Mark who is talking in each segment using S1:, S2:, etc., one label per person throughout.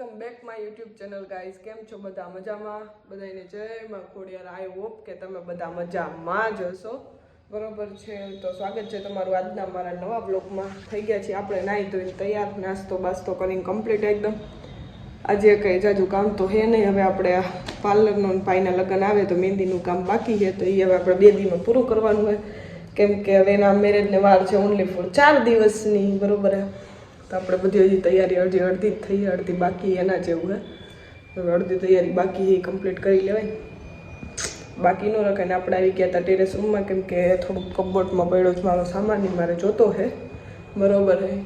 S1: Welcome back my YouTube channel guys. કેમ છો બધા? મજામાં? બધાને જય માં ખોડિયાર. આઈ હોપ કે તમે બધા મજામાં જ હશો. બરોબર છે, તો સ્વાગત છે તમારું આજના મારા નવા બ્લોગમાં. થઈ ગયા છીએ આપણે નાહી ધોઈને તૈયાર, નાસ્તો બાસ્તો કરીને કમ્પ્લીટ એકદમ. આજે કંઈ જાજુ કામ તો હે નહીં. હવે આપણે આ પાર્લરનું ભાઈના લગ્ન આવે તો મહેંદીનું કામ બાકી છે, તો એ હવે આપણે 2 દિવસમાં પૂરું કરવાનું હોય. કેમ કે હવે એના મેરેજને વાર છે ઓનલી ફોર 4 દિવસની. બરોબર હે, તો આપણે બધી હજી તૈયારી અડધી થઈ, અડધી બાકી એના જેવું હે. હવે અડધી તૈયારી બાકી એ કમ્પ્લીટ કરી લેવાય. બાકી ન રખાય. આપણે આવી ગયા હતા ટેરેસ રૂમમાં, કેમ કે થોડુંક કબોર્ડમાં પડ્યો છે મારો સામાન, મારે જોતો હે. બરોબર હે,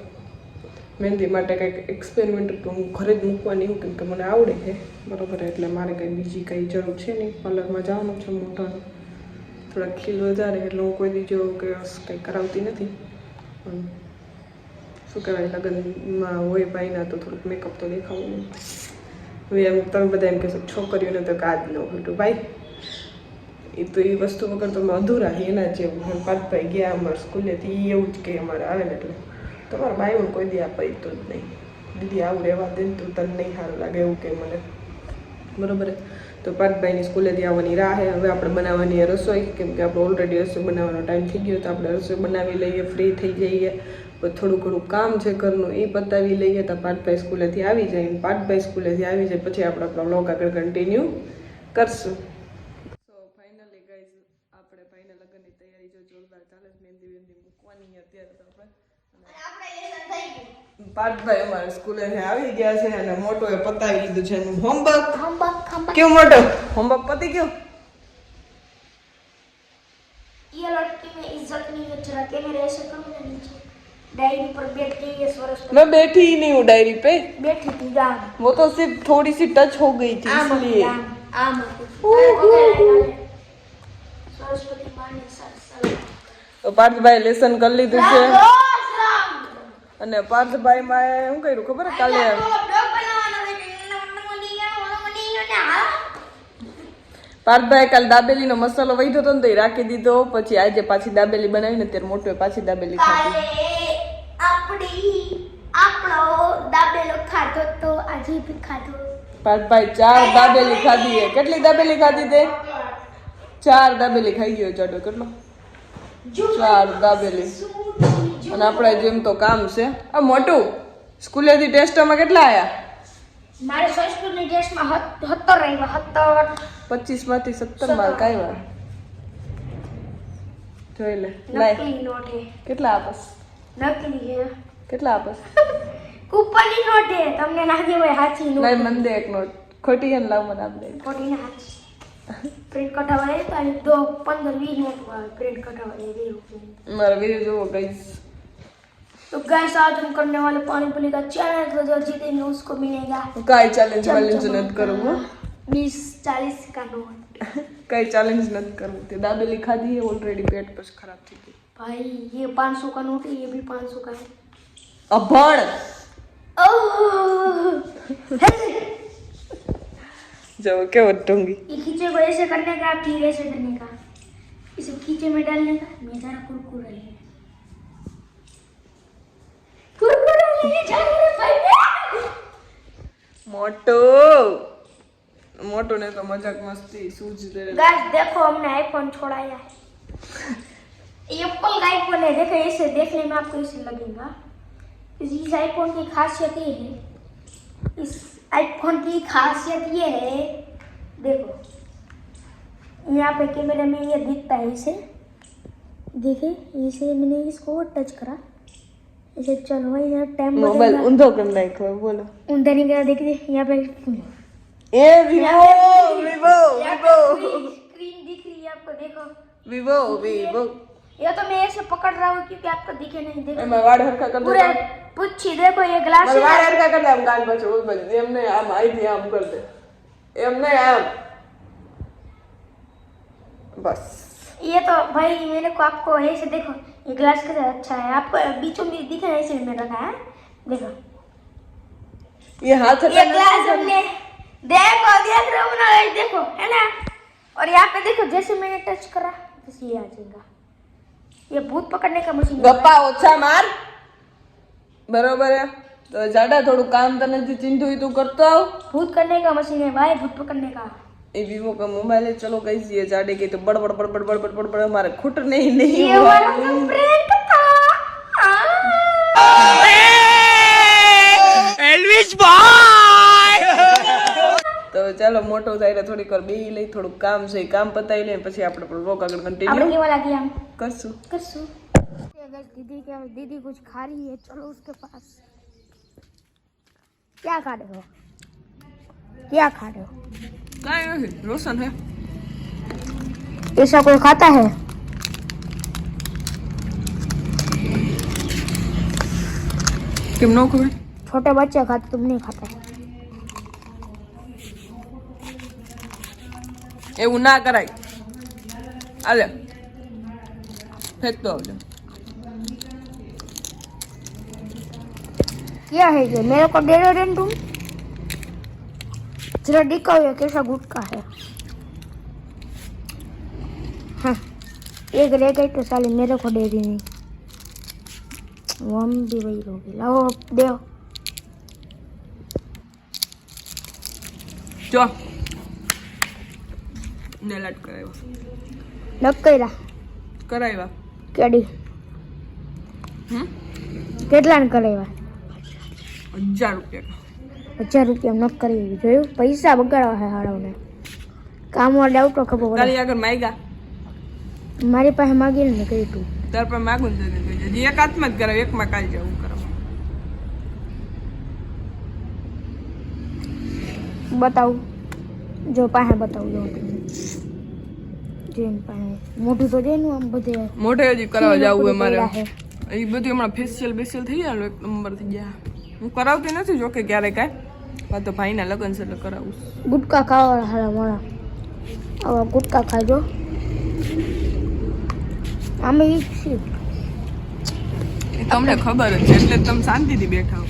S1: મહેંદી માટે કંઈક એક્સપેરિમેન્ટ હું ઘરે જ મૂકવાની હું, કેમ કે મને આવડે છે. બરોબર, એટલે મારે કંઈ બીજી કંઈ જરૂર છે નહીં. પાર્લરમાં જવાનું છે મોઢાનું, થોડાક ખીલ વધારે, એટલે હું કોઈ દી જેવું કે કંઈ કરાવતી નથી. શું કહેવાય, લગ્નમાં હોય ભાઈના તો થોડુંક મેકઅપ તો દેખાવું. હવે એમ તમે બધા એમ કહેશો છોકરીઓને તો કાજ ન ઘટું ભાઈ, એ તો એ વસ્તુ વગર તમે અધૂરા એના જેવું. પાર્થભાઈ ગયા અમારા સ્કૂલેથી, એ એવું જ કે અમારે આવે ને એટલે તમારા બાઈઓને કોઈ દી આપે તો જ નહીં. દીદી આવું રહેવા દે તો તને નહીં સારું લાગે એવું કે મને. બરોબર, તો પાર્થભાઈની સ્કૂલેથી આવવાની રાહ. હવે આપણે બનાવવાની રસોઈ, કેમ કે આપણે ઓલરેડી રસોઈ બનાવવાનો ટાઈમ થઈ ગયો, તો આપણે રસોઈ બનાવી લઈએ, ફ્રી થઈ જઈએ. થોડું ઘણું કામ છે ઘરનું એ પતાવી લઈએ, તો પાર્થભાઈ સ્કૂલેથી આવી જાય. પાર્થભાઈ સ્કૂલેથી આવી જાય પછી આપણે આપણો વ્લોગ આગળ કન્ટિન્યુ કરશું. સો ફાઇનલી ગાઈઝ, આપણે ભાઈના લગ્નની તૈયારી જો જોરદાર ચાલે છે. મહેંદી મૂકવાની અત્યારે તો આપણે પાર્થભાઈ અમારે સ્કૂલે આવી ગયા છે અને મોટો એ પતાવી લીધું છે એનું હોમવર્ક. કેવું મોટો હોમવર્ક પતી ગયો?
S2: ये लड़की में इज्जत नहीं है, जरा के मेरे ऐसे करो ना नीचे डायरी पर बैठ के ये सरस
S1: मैं बैठी ही नहीं हूँ डायरी पे,
S2: बैठी थी गाम
S1: वो तो सिर्फ थोड़ी सी टच हो गई थी इसलिए.
S2: आम सरस्वती माँ ने सर
S1: તો પાર્થભાઈ લેસન કરી લીધું છે. અને પાર્થભાઈ માં શું કર્યું ખબર કાલે? પાર્થભાઈ કાલે દાબેલીનો મસાલો વધ્યો હતો ને તો એ રાખી દીધો. પછી આજે પાછી દાબેલી બનાવીને અત્યારે મોટો પાછી દાબેલી ખાધી.
S2: આપણો દાબેલો ખાધો તો આજે બી ખાધો.
S1: પાર્થભાઈ 4 દાબેલી ખાધી છે. કેટલી દાબેલી ખાધી તે? 4 દાબેલી ખાઈ ગયો જાડો. કેટલો? 4 દાબેલી. અને આપણે જેમ તો કામ છે. આ મોટું સ્કૂલેથી ટેસ્ટમાં કેટલા આયા?
S2: મારે સંસ્કૃતની ટેસ્ટમાં 17 આવ્યા.
S1: 25 માંથી 17 માર્ક આવ્યા. જોઈ લે.
S2: નકલી નોટ હે.
S1: કેટલા આપસ?
S2: નકલી હે.
S1: કેટલા આપસ?
S2: કૂપનની નોટ હે. તમને ના દેવાય સાચી નોટ.
S1: લઈ મને દે એક નોટ. ખોટી હે ને લાવ મને આપ દે.
S2: ખોટી ના સાચી. પ્રિન્ટ કઢાવાય તો આ 15-20 નોટ વાળા પ્રિન્ટ કઢાવાય 20 रुपए.
S1: મારા વિડિયો જોવો ગાઈસ.
S2: तो गाइस आज हम करने वाले पानी पुरी का चैलेंज, तो जो जीतेंगे उसको मिलेगा.
S1: કાઈ ચેલેન્જ વાલેન્જ નથી કરવું હો.
S2: 20-40 का नोट.
S1: કાઈ ચેલેન્જ નથી કરવું. તે દાબેલી ખાધી है ऑलरेडी, पेट पर खराब થઈ ગઈ.
S2: भाई ये 500 का नोट है, ये भी 500 का है.
S1: અભણ जो કેવો ઢોંગી.
S2: ये खींचे को ऐसे करने का, फिर ऐसे करने का, इसे खींचे में डालने का. मैं जरा कुरकुरे है मोटो ने तो मजाक मस्ती सूझ दे. गाइस देखो हमने आईफोन छोड़ाया है. एप्पल का आईफोन है. देखो ऐसे देखने में आपको ऐसे लगेगा. इस आईफोन की खासियत ये है, इस आईफोन की खासियत ये है, देखो यहाँ पे कैमरे में ये दिखता है. इसे देखिए, इसे मैंने इसको टच करा ऐसे. चलो भाई यहाँ टाइम
S1: मोबाइल ऊंधो कर नाखो. बोलो
S2: ऊंधा नहीं करा. देखिए यहाँ पे
S1: ए विवो विवो विवो
S2: स्क्रीन दिख रही है आपको. देखो
S1: विवो विवो.
S2: ये तो मैं ऐसे पकड़ रहा हूँ क्योंकि आपको दिखे नहीं. देखो
S1: मैं वाड़ हरका कर
S2: पूरे
S1: दे.
S2: पुच्छी देखो ये ग्लास
S1: मैं वाड़ हरका कर दे. हम कान पर छोड़ बज हमने आम आई थी आम कर दे. हमने आम बस.
S2: ये तो भाई मैंने को आपको ऐसे देखो ये ग्लास कैसा अच्छा है. आपको बीचों में दिखे ना, ऐसे में रखा है. देखो
S1: ये हाथ
S2: ये ग्लास हमने देखो देख रहे हो ना, देखो है ना. और यहाँ पे देखो जैसे मैंने टच करा जैसे ये आ जाएगा. ये भूत पकड़ने का मशीन.
S1: गप्पा ओछा मार. बरोबर है. તો જાડા થોડું કામ તને જે ચિંતુ તું करतो आओ
S2: भूत करने का मशीन है भाई, भूत पकड़ने का।
S1: ये वीवो का मोबाइल है। चलो गाइस ये जाडे की तो बड़ बड़ बड़ बड़ बड़ बड़ बड़ बड़ हमारे खुट नहीं
S2: ये
S1: हुआ।
S2: वाला तो prank था।
S1: एल्विस भाई तो चलो मोटो થાય થોડીક વાર બેહી લઈ, થોડું કામ છે કામ પતાવી લે પછી આપણે વ્લોગ આગળ
S2: આપણે
S1: કન્ટિન્યુ
S2: ये वाला किया हम
S1: કરશું।
S2: अगर दीदी कुछ खा रही है, चलो उसके पास। क्या खा रहे हो? क्या खा रहे हो?
S1: કાઈ નથી, રોશન હે।
S2: ऐसा कोई खाता है?
S1: કેમ નો ખબર?
S2: छोटे बच्चे खाते, तुम नहीं खाता है।
S1: એવું ના કરાય। આલે ફેંક દો આવજો।
S2: क्या है ये? मेरे को दे दो तुम। जरा दिखाओ ये कैसा गुटका है। हाँ, एक रह गई तो साली मेरे को दे दी नहीं। वो हम भी वही लोगे, लाओ दो।
S1: જો નેલ આર્ટ કરાવ્યા
S2: लग कईरा
S1: કરાવ્યા
S2: केडी કેટલા ને કરાવ્યા?
S1: 1000 રૂપિયા।
S2: 1000 રૂપિયા નક કરી જોયું, પૈસા બગાડવા હે હાડવને। કામ વાળા આવું તો ખબર પડે।
S1: તારી આગળ માગ્યા
S2: મારી પાસે માગીને મેં કહ્યું તું
S1: તાર પર માગું તો હજી એક હાથમાં જ કરાવ, એકમાં કાલ જવું કરાવ।
S2: बताऊँ जो પાસે બતાવું જો જેન પાસે મોઢું તો જેનું આમ બધે
S1: મોઢે હજી કરાવવા જવું હે મારે।
S2: है।
S1: એ બધું હમણાં ફેશિયલ બેશિયલ થઈ જાય એક નંબર થઈ ગયા। હું કરાવતી નથી જોકે ક્યારે કાંઈ, આ તો ભાઈના લગ્ન છે એટલે કરાવું।
S2: ગુટકા ખાવા હારા મારા આવા ગુટકા ખાજો આમે ઈ છે
S1: એ તમને ખબર જ છે એટલે તમે શાંતિથી બેઠા હો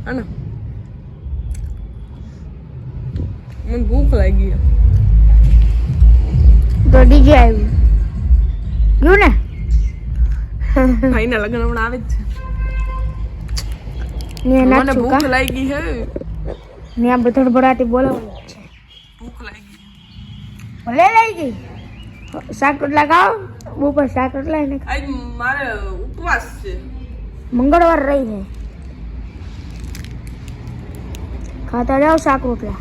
S1: હે ને। મને ભૂખ લાગી છે।
S2: તો ડીજે આવ્યું ગયું ને
S1: ભાઈના લગ્ન હમણાં આવે જ છે।
S2: ને
S1: મને
S2: નાચું
S1: ભૂખ
S2: કા
S1: લાગી છે,
S2: ને આ બધું બરાટી બોલાવું છે
S1: ભૂખ લાગી છે।
S2: ભલે લઈ ગઈ શાક રોટલા ખાઓ ઉપર શાક રોટલા એને
S1: આજ મારે ઉપવાસ છે।
S2: મંગળવાર રહી છે ખાતા જાઓ શાક રોટલા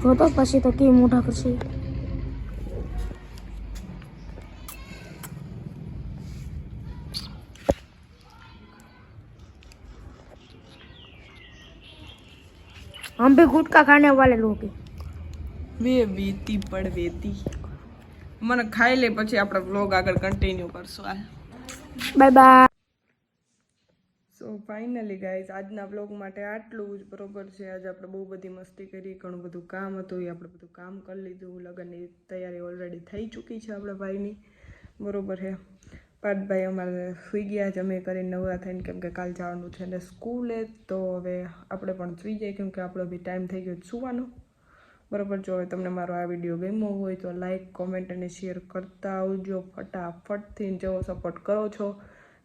S2: જો તો પછી તો કેવી મોઢા કરશે। हम भी गुटखा खाने वाले लोग हैं।
S1: વે વીતી પડ વેતી મને ખાઈ લે પછી આપણે વ્લોગ આગળ કન્ટિન્યુ કરશું। આ
S2: bye bye.
S1: So finally guys આજના વ્લોગ માટે આટલું જ બરોબર છે। આજે આપણે બહુ બધી મસ્તી કરી, ઘણું બધું કામ હતું એ આપણે બધું કામ કરી લીધું। લગ્નની તૈયારી ઓલરેડી થઈ ચૂકી છે આપણા ભાઈની બરોબર છે। પાર્થભાઈ અમારે સૂઈ ગયા, જમે કરીને નવરા થઈને, કેમ કે કાલ જવાનું છે ને સ્કૂલે, તો હવે આપણે પણ સૂઈ જાય કેમ કે આપણો બી ટાઈમ થઈ ગયો સુવાનો બરોબર। જો હવે તમને મારો આ વિડીયો ગમ્યો હોય તો લાઈક કોમેન્ટ અને શેર કરતા આવજો ફટાફટથી। જેવો સપોર્ટ કરો છો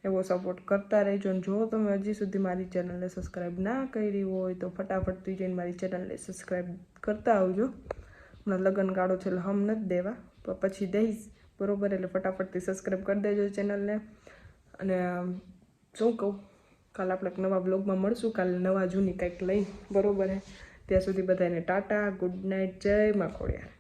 S1: એવો સપોર્ટ કરતા રહેજો। અને જો તમે હજી સુધી મારી ચેનલને સબસ્ક્રાઈબ ના કરી હોય તો ફટાફટથી જઈને મારી ચેનલને સબસ્ક્રાઈબ કરતા આવજો। હમણાં લગ્ન ગાળો છે એટલે હમ નથી દેવા, તો પછી દઈશ બરોબર, એટલે ફટાફટથી સબસ્ક્રાઈબ કરી દેજો ચેનલને। અને શું કહું, કાલે આપણે એક નવા બ્લોગમાં મળશું, કાલે નવા જૂની કંઈક લઈ બરોબર હે। ત્યાં સુધી બધાને ટાટા, ગુડ નાઇટ, જય મા ખોડિયાર।